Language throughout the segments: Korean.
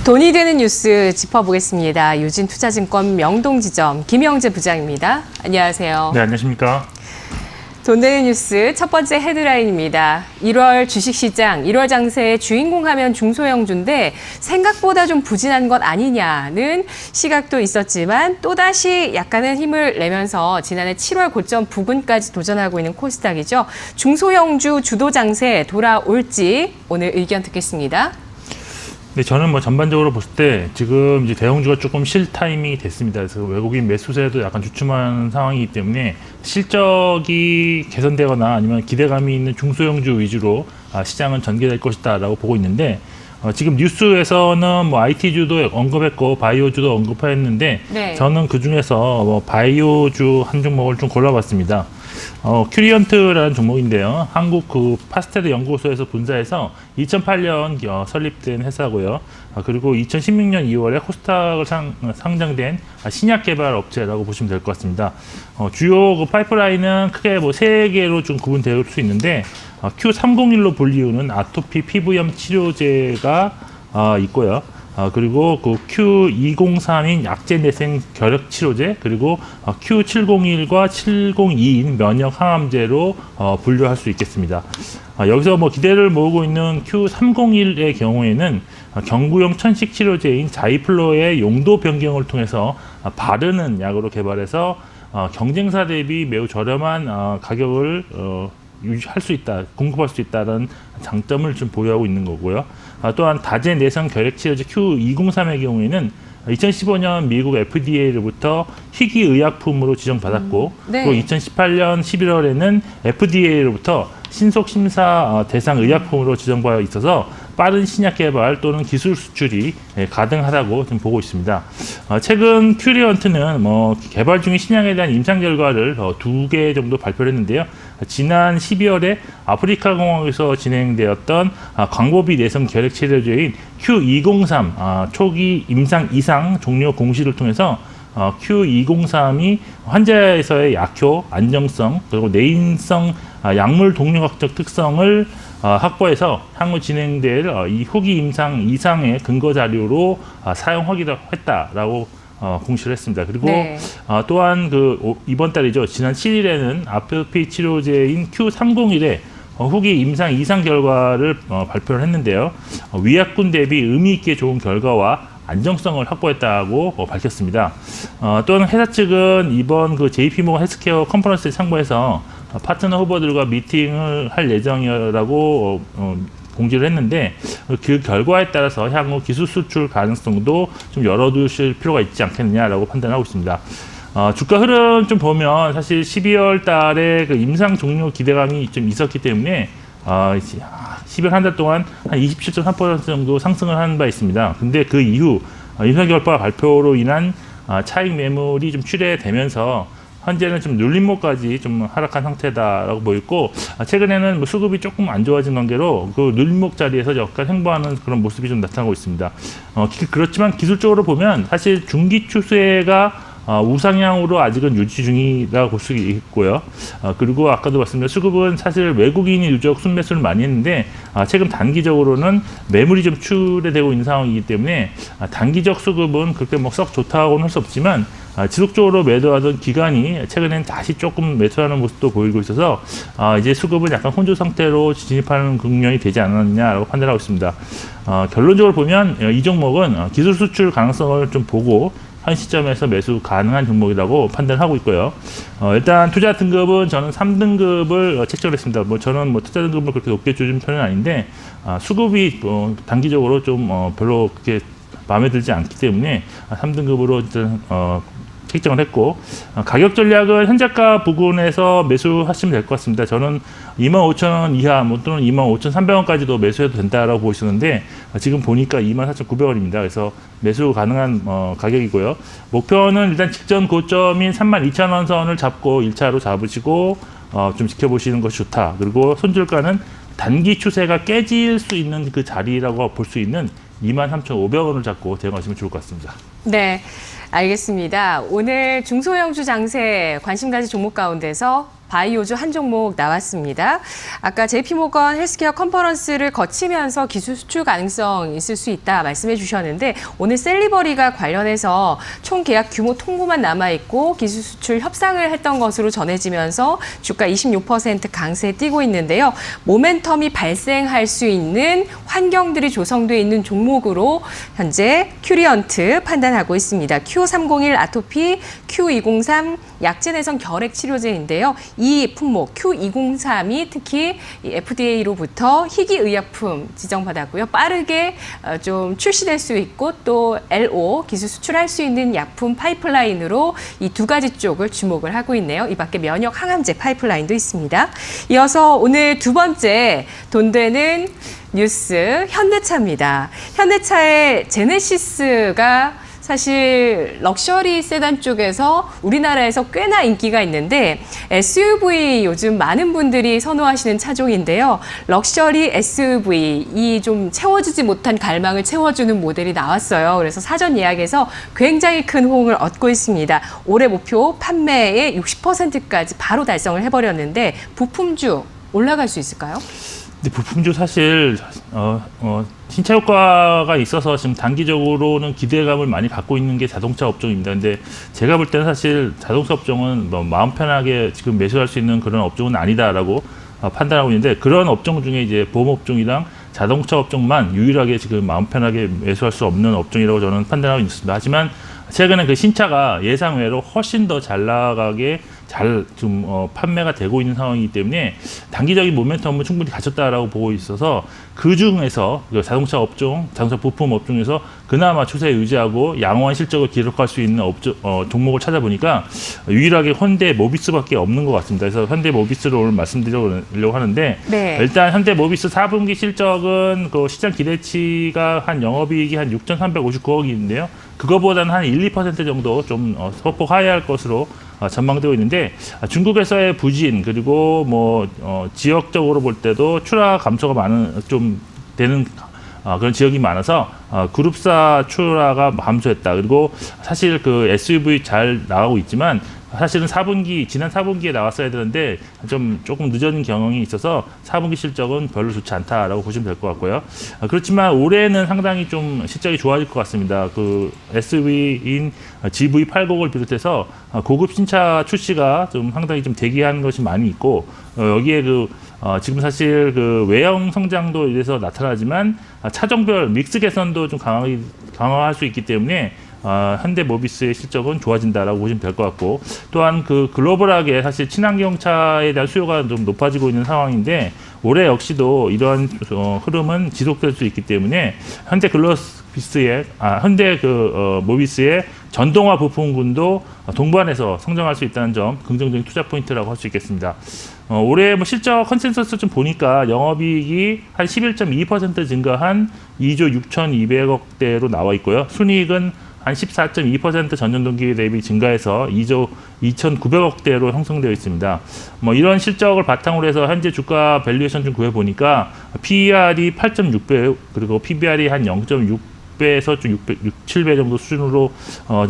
돈이 되는 뉴스 짚어보겠습니다. 유진투자증권 명동지점 김영재 부장입니다. 안녕하세요. 네, 안녕하십니까. 돈 되는 뉴스 첫 번째 헤드라인입니다. 1월 주식시장 1월 장세의 주인공 하면 중소형주인데 생각보다 좀 부진한 것 아니냐는 시각도 있었지만 또다시 약간은 힘을 내면서 지난해 7월 고점 부근까지 도전하고 있는 코스닥이죠. 중소형주 주도 장세 돌아올지 오늘 의견 듣겠습니다. 네, 저는 뭐 전반적으로 봤을 때 지금 이제 대형주가 조금 쉴 타이밍이 됐습니다. 그래서 외국인 매수세도 약간 주춤한 상황이기 때문에 실적이 개선되거나 아니면 기대감이 있는 중소형주 위주로 시장은 전개될 것이다라고 보고 있는데 지금 뉴스에서는 뭐 IT주도 언급했고 바이오주도 언급했는데 네. 저는 그 중에서 뭐 바이오주 한 종목을 좀 골라봤습니다. 큐리언트라는 종목인데요. 한국 그 파스텔 연구소에서 분사해서 2008년 설립된 회사고요. 그리고 2016년 2월에 코스닥을 상장된 신약 개발 업체라고 보시면 될 것 같습니다. 주요 그 파이프라인은 크게 뭐 세 개로 좀 구분될 수 있는데 Q301로 불리우는 아토피 피부염 치료제가 있고요. 그리고 그 Q203인 약제 내생 결핵 치료제, 그리고 Q701과 702인 면역 항암제로 분류할 수 있겠습니다. 여기서 뭐 기대를 모으고 있는 Q301의 경우에는 경구용 천식 치료제인 자이플로의 용도 변경을 통해서 바르는 약으로 개발해서 경쟁사 대비 매우 저렴한 가격을 유지할 수 있다, 공급할 수 있다는 장점을 좀 보유하고 있는 거고요. 또한 다제 내성 결핵 치료제 Q203의 경우에는 2015년 미국 FDA로부터 희귀의약품으로 지정받았고, 네. 또 2018년 11월에는 FDA로부터 신속심사 대상 의약품으로 지정받아 있어서 빠른 신약 개발 또는 기술 수출이 가능하다고 좀 보고 있습니다. 최근 큐리언트는 뭐 개발 중인 신약에 대한 임상 결과를 2개 정도 발표를 했는데요. 지난 12월에 아프리카 공화국에서 진행되었던 광고비 내성 결핵 치료제인 Q203 초기 임상 이상 종료 공시를 통해서 Q203이 환자에서의 약효, 안정성, 그리고 내인성 약물 동력학적 특성을 확보해서 향후 진행될 이 후기 임상 이상의 근거 자료로 사용하기로 했다라고 공시를 했습니다. 그리고 네. 또한 그 이번 달이죠. 지난 7일에는 아토피 치료제인 Q301의 후기 임상 이상 결과를 발표를 했는데요. 위약군 대비 의미 있게 좋은 결과와 안정성을 확보했다고 밝혔습니다. 또한 회사 측은 이번 그 JP모건 헬스케어 컨퍼런스에 참고해서 파트너 후보들과 미팅을 할 예정이라고 공지를 했는데 그 결과에 따라서 향후 기술 수출 가능성도 좀 열어두실 필요가 있지 않겠느냐라고 판단하고 있습니다. 주가 흐름 좀 보면 사실 12월 달에 그 임상 종료 기대감이 좀 있었기 때문에 12월 한 달 동안 한 27.3% 정도 상승을 한 바 있습니다. 근데 그 이후 임상결과 발표로 인한 차익 매물이 좀 출회되면서 현재는 좀 눌림목까지 좀 하락한 상태다라고 보였고, 최근에는 뭐 수급이 조금 안 좋아진 관계로 그 눌림목 자리에서 약간 횡보하는 그런 모습이 좀 나타나고 있습니다. 그렇지만 기술적으로 보면 사실 중기 추세가 우상향으로 아직은 유지 중이라고 볼 수 있고요. 그리고 아까도 말씀드린 수급은 사실 외국인이 누적 순매수를 많이 했는데 최근 단기적으로는 매물이 좀 출회되고 있는 상황이기 때문에 단기적 수급은 그렇게 뭐 썩 좋다고는 할 수 없지만 지속적으로 매도하던 기간이 최근엔 다시 조금 매수하는 모습도 보이고 있어서 이제 수급은 약간 혼조 상태로 진입하는 국면이 되지 않았느냐라고 판단하고 있습니다. 결론적으로 보면 이 종목은 기술 수출 가능성을 좀 보고 현 시점에서 매수 가능한 종목이라고 판단하고 있고요. 일단 투자 등급은 저는 3등급을 책정했습니다. 뭐 저는 뭐 투자 등급을 그렇게 높게 주는 편은 아닌데 수급이 단기적으로 좀 별로 그렇게 마음에 들지 않기 때문에 3등급으로 일단 책정을 했고, 가격 전략은 현저가 부근에서 매수하시면 될 것 같습니다. 저는 25,000원 이하 또는 25,300원까지도 매수해도 된다라고 보시는데 지금 보니까 24,900원입니다. 그래서 매수 가능한 가격이고요. 목표는 일단 직전 고점인 32,000원 선을 잡고 1차로 잡으시고 좀 지켜보시는 것이 좋다. 그리고 손절가는 단기 추세가 깨질 수 있는 그 자리라고 볼 수 있는 23,500원을 잡고 대응하시면 좋을 것 같습니다. 네, 알겠습니다. 오늘 중소형주 장세 관심 가진 종목 가운데서 바이오주 한 종목 나왔습니다. 아까 JP모건 헬스케어 컨퍼런스를 거치면서 기술 수출 가능성 있을 수 있다 말씀해 주셨는데 오늘 셀리버리가 관련해서 총 계약 규모 통보만 남아있고 기술 수출 협상을 했던 것으로 전해지면서 주가 26% 강세에 뛰고 있는데요. 모멘텀이 발생할 수 있는 환경들이 조성되어 있는 종목으로 현재 큐리언트 판단하고 있습니다. Q301 아토피, Q203 약제내성 결핵 치료제인데요. 이 품목 Q203이 특히 이 FDA로부터 희귀의약품 지정받았고요. 빠르게 좀 출시될 수 있고 또 LO 기술 수출할 수 있는 약품 파이프라인으로 이 두 가지 쪽을 주목을 하고 있네요. 이 밖에 면역 항암제 파이프라인도 있습니다. 이어서 오늘 두 번째 돈 되는 뉴스 현대차입니다. 현대차의 제네시스가 사실 럭셔리 세단 쪽에서 우리나라에서 꽤나 인기가 있는데 SUV 요즘 많은 분들이 선호하시는 차종인데요. 럭셔리 SUV 이 좀 채워주지 못한 갈망을 채워주는 모델이 나왔어요. 그래서 사전 예약에서 굉장히 큰 호응을 얻고 있습니다. 올해 목표 판매의 60%까지 바로 달성을 해버렸는데 부품주 올라갈 수 있을까요? 근데 부품주 사실 신차 효과가 있어서 지금 단기적으로는 기대감을 많이 갖고 있는 게 자동차 업종입니다. 근데 제가 볼 때는 사실 자동차 업종은 뭐 마음 편하게 지금 매수할 수 있는 그런 업종은 아니다라고 판단하고 있는데 그런 업종 중에 이제 보험 업종이랑 자동차 업종만 유일하게 지금 마음 편하게 매수할 수 없는 업종이라고 저는 판단하고 있습니다. 하지만 최근에 그 신차가 예상외로 훨씬 더 잘 나가게 좀 판매가 되고 있는 상황이기 때문에 단기적인 모멘텀은 충분히 갖췄다라고 보고 있어서 그 중에서 그 자동차 업종, 자동차 부품 업종에서 그나마 추세 유지하고 양호한 실적을 기록할 수 있는 종목을 찾아보니까 유일하게 현대 모비스밖에 없는 것 같습니다. 그래서 현대 모비스를 오늘 말씀드리려고 하는데 네. 일단 현대 모비스 4분기 실적은 그 시장 기대치가 한 영업이익이 한 6,359억인데요. 그거보다는 한 1, 2% 정도 좀 소폭 하회할 것으로 전망되고 있는데 중국에서의 부진 그리고 뭐 지역적으로 볼 때도 출하 감소가 좀 되는 그런 지역이 많아서 그룹사 출하가 감소했다. 그리고 사실 그 SUV 잘 나가고 있지만 사실은 지난 4분기에 나왔어야 되는데 조금 늦어진 경향이 있어서 4분기 실적은 별로 좋지 않다라고 보시면 될 것 같고요. 그렇지만 올해는 상당히 좀 실적이 좋아질 것 같습니다. 그 SUV인 GV80을 비롯해서 고급 신차 출시가 좀 상당히 좀 대기하는 것이 많이 있고 여기에 지금 사실 그 외형 성장도 이래서 나타나지만 차종별 믹스 개선도 좀 강화할 수 있기 때문에 현대 모비스의 실적은 좋아진다라고 보시면 될 것 같고 또한 그 글로벌하게 사실 친환경차에 대한 수요가 좀 높아지고 있는 상황인데 올해 역시도 이러한 흐름은 지속될 수 있기 때문에 현대 모비스의 전동화 부품군도 동반해서 성장할 수 있다는 점 긍정적인 투자 포인트라고 할 수 있겠습니다. 올해 뭐 실적 컨센서스 좀 보니까 영업이익이 한 11.2% 증가한 2조 6,200억대로 나와 있고요. 순이익은 한 14.2% 전년 동기 대비 증가해서 2조 2,900억대로 형성되어 있습니다. 뭐 이런 실적을 바탕으로 해서 현재 주가 밸류에이션 좀 구해보니까 PER이 8.6배 그리고 PBR이 한 0.6배에서 좀 7배 정도 수준으로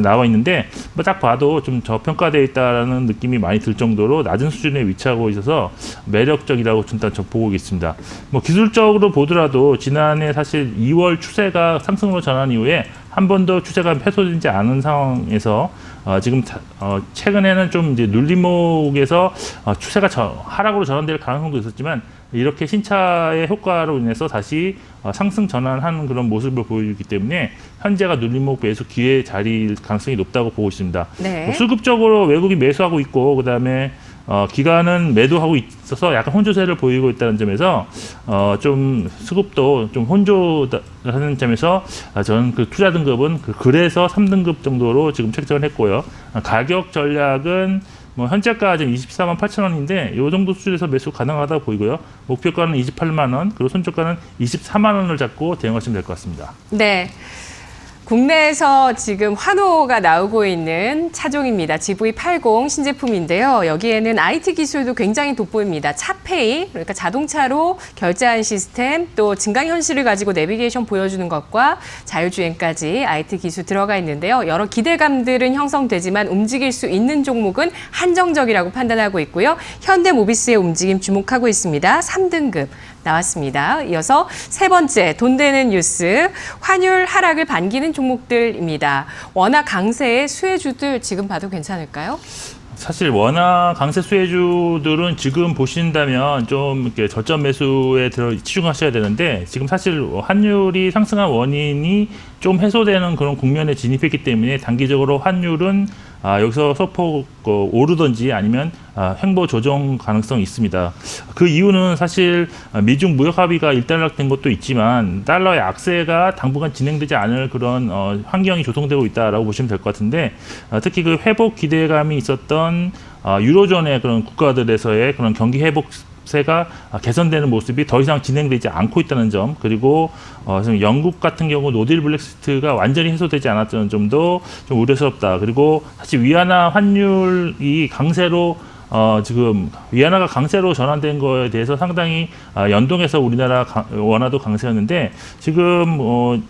나와 있는데 뭐 딱 봐도 좀 저평가되어 있다는 느낌이 많이 들 정도로 낮은 수준에 위치하고 있어서 매력적이라고 일단 저 보고 있습니다. 뭐 기술적으로 보더라도 지난해 사실 2월 추세가 상승으로 전환 이후에 한 번도 추세가 훼손되지 않은 상황에서 지금 최근에는 좀 이제 눌림목에서 추세가 하락으로 전환될 가능성도 있었지만 이렇게 신차의 효과로 인해서 다시 상승 전환하는 그런 모습을 보여주기 때문에 현재가 눌림목 매수 기회 자리일 가능성이 높다고 보고 있습니다. 네. 뭐 수급적으로 외국이 매수하고 있고 그다음에 기관은 매도하고 있어서 약간 혼조세를 보이고 있다는 점에서 좀 수급도 좀 혼조하는 점에서 저는 그 투자 등급은 그래서 3등급 정도로 지금 책정을 했고요. 가격 전략은 뭐 현재가 지금 24만 8천 원인데 이 정도 수준에서 매수 가능하다고 보이고요. 목표가는 28만 원, 그리고 손절가는 24만 원을 잡고 대응하시면 될 것 같습니다. 네. 국내에서 지금 환호가 나오고 있는 차종입니다. GV80 신제품인데요. 여기에는 IT 기술도 굉장히 돋보입니다. 차페이, 그러니까 자동차로 결제하는 시스템, 또 증강현실을 가지고 내비게이션 보여주는 것과 자율주행까지 IT 기술 들어가 있는데요. 여러 기대감들은 형성되지만 움직일 수 있는 종목은 한정적이라고 판단하고 있고요. 현대모비스의 움직임 주목하고 있습니다. 3등급. 나왔습니다. 이어서 세 번째 돈 되는 뉴스, 환율 하락을 반기는 종목들입니다. 워낙 강세의 수혜주들 지금 봐도 괜찮을까요? 사실 워낙 강세 수혜주들은 지금 보신다면 좀 이렇게 저점 매수에 치중하셔야 되는데 지금 사실 환율이 상승한 원인이 좀 해소되는 그런 국면에 진입했기 때문에 단기적으로 환율은 여기서 소폭 오르든지 아니면 횡보 조정 가능성이 있습니다. 그 이유는 사실 미중 무역 합의가 일단락된 것도 있지만 달러의 악세가 당분간 진행되지 않을 그런 환경이 조성되고 있다라고 보시면 될 것 같은데 특히 그 회복 기대감이 있었던 유로존의 그런 국가들에서의 그런 경기 회복세가 개선되는 모습이 더 이상 진행되지 않고 있다는 점, 그리고 지금 영국 같은 경우 노딜 블랙리스트가 완전히 해소되지 않았다는 점도 좀 우려스럽다. 그리고 사실 위안화 환율이 강세로 지금 위안화가 강세로 전환된 거에 대해서 상당히 연동해서 우리나라 원화도 강세였는데 지금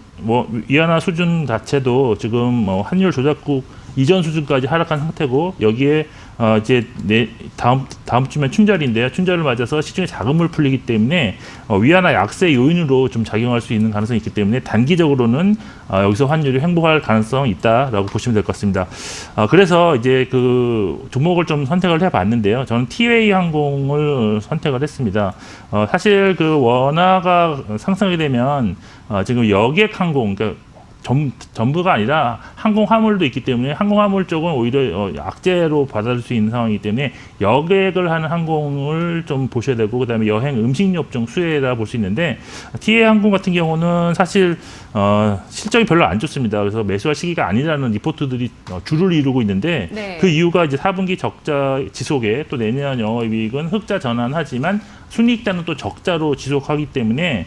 위안화 수준 자체도 지금 환율 조작국 이전 수준까지 하락한 상태고 여기에 이제 다음 주면 춘절인데요. 춘절을 맞아서 시중에 자금을 풀리기 때문에 위안화 약세 요인으로 좀 작용할 수 있는 가능성이 있기 때문에 단기적으로는 여기서 환율이 횡보할 가능성이 있다라고 보시면 될 것 같습니다. 그래서 이제 그 종목을 좀 선택을 해봤는데요. 저는 티웨이 항공을 선택을 했습니다. 사실 그 원화가 상승하게 되면 지금 여객 항공, 그러니까 전부가 아니라 항공 화물도 있기 때문에 항공 화물 쪽은 오히려 악재로 받아들일 수 있는 상황이기 때문에 여객을 하는 항공을 좀 보셔야 되고 그다음에 여행 음식료 업종 수혜라 볼 수 있는데 TA 항공 같은 경우는 사실 실적이 별로 안 좋습니다. 그래서 매수할 시기가 아니라는 리포트들이 주를 이루고 있는데 네. 그 이유가 이제 4분기 적자 지속에 또 내년 영업이익은 흑자 전환하지만 순이익자는 또 적자로 지속하기 때문에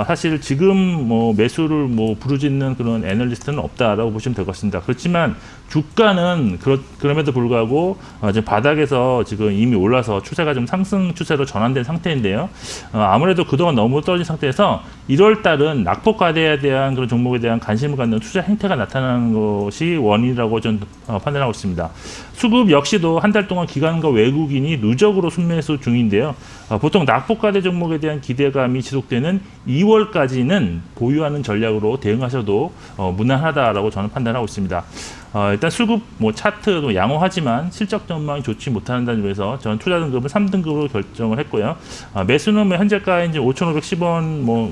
사실 지금 매수를 부르짖는 그런 애널리스트는 없다라고 보시면 될 것 같습니다. 그렇지만 주가는 그럼에도 불구하고 지금 바닥에서 지금 이미 올라서 추세가 좀 상승 추세로 전환된 상태인데요. 아무래도 그동안 너무 떨어진 상태에서 1월 달은 낙폭과대에 대한 그런 종목에 대한 관심을 갖는 투자 행태가 나타나는 것이 원인이라고 저는 판단하고 있습니다. 수급 역시도 한 달 동안 기관과 외국인이 누적으로 순매수 중인데요. 보통 낙폭과대 종목에 대한 기대감이 지속되는 2월까지는 보유하는 전략으로 대응하셔도 무난하다라고 저는 판단하고 있습니다. 일단 수급 차트 양호하지만 실적 전망이 좋지 못한다는 점에서 저는 투자 등급을 3등급으로 결정을 했고요. 매수는 현재가인 5,510원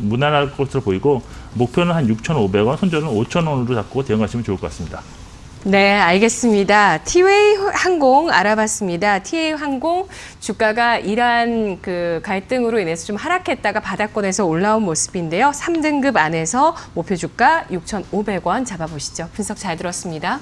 무난할 것으로 보이고 목표는 한 6,500원, 손절은 5,000원으로 잡고 대응하시면 좋을 것 같습니다. 네, 알겠습니다. 티웨이 항공 알아봤습니다. 티웨이 항공 주가가 이러한 그 갈등으로 인해서 좀 하락했다가 바닥권에서 올라온 모습인데요. 3등급 안에서 목표 주가 6,500원 잡아보시죠. 분석 잘 들었습니다.